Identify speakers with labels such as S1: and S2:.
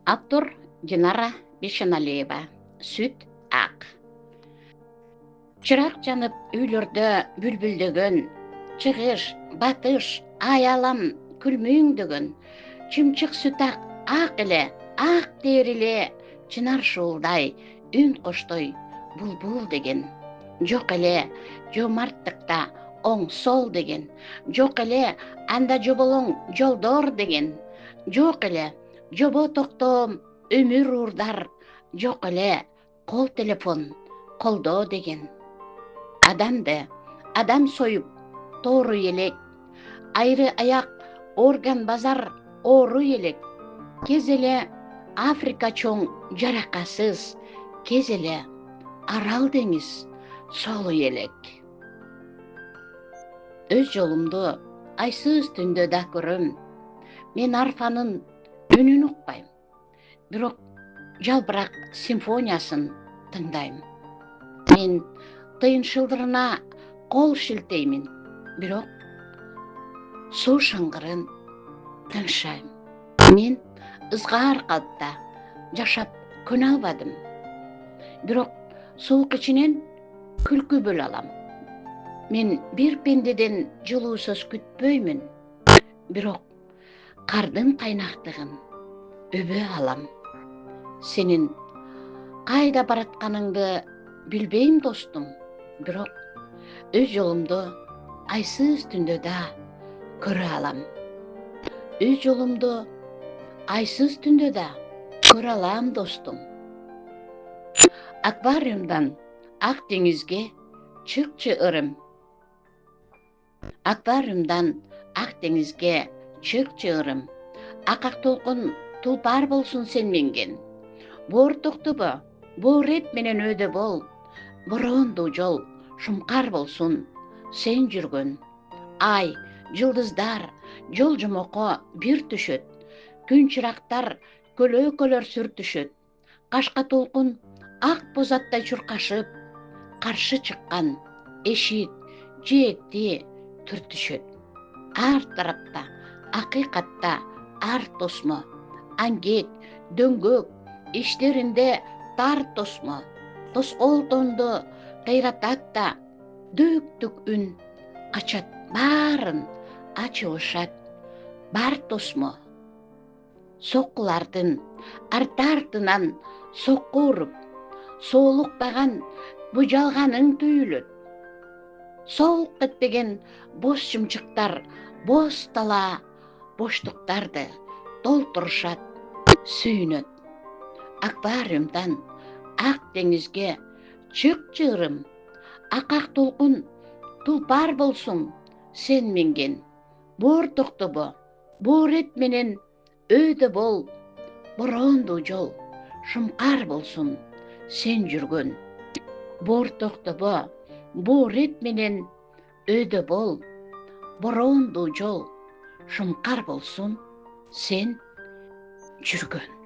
S1: Автор Динара Бешеналиева. Сүт ақ. Чырақ жанып үйлерді бүлбүлдөгөн, чыгыш, батыш, аялам күлмөңдөгөн, чымчык сүт ақ эле, ақ териле, чынар шуулдай, үн коштой, булбул деген. Жок эле жомарттыкта оң сол деген. Жок эле анда жоболоң жолдор деген. Жок эле жобо токтоом өмүр уурдар. Жок эле кол телефон колдоо деген. Адамды адам союп тоору элек, айры аяк орган базар оору элек. Кез эле Африка чоң жаракасыз, кез эле Арал деңиз солу элек. Өз жолумду айсыз түндө да көрөм. Мен арфанын үнүн укпайм, бирок жалбырак симфониясын тыңдайм. Мен тыйын шылдырына кол шилтеймин, бирок суу шыңгырын тыншайм. Мен ызгаар калпта жашап көнө албадым, бирок суук ичинен күлкү бөлө алам. Мен бир пендеден жылуу сөз күтпөймүн, бирок кардын кайнактыгын өбө алам. Сенин кайда баратканыңды билбейм достум, бирок өз жолумду айсыз түндө да көрө алам. Өз жолумду айсыз түндө да көрө алам достум. Аквариумдан ак деңизге чыкчы ырым. Аквариумдан ак деңизге чыкчы ырым. Акак толкун тулпар болсун сен менген. Боор токтобо, боор эт менен өйдө бол. Бороондуу жол шумкар болсун сен жүргөн. Ай, жылдыздар жол жомоко бир түшөт. Күн чырактар көлөкөлөр сүр түшөт. Кашка толкун ак бозаттай чуркашып, каршы чыккан эшик, жээкти түртүшөт. Ар тарапта акыйкатта ар тосмо, аңгек, дөңгөк, иштеринде тар тосмо. Тоскоолтондо кыйратат да дөктүк үн качат, баарын ачыбышат. Бар тосмо. Соккулардын арты артынан сокку уруп, соолуктаган бужалганың түйүлөт. Солк этпеген бос жымчыктар боз тала боштуктарды толтурушат, сүйүнөт. Аквариумдан ак деңизге чыкчы ырым. Акак толкун тулпар болсун сен менген. Боор токтобо, боор эт менен өйдө бол. Бороондуу жол шумкар болсун сен жүргөн. Боор токтобо, боор эт менен өйдө бол. Бороондуу жол шумкар болсун сен жүргөн.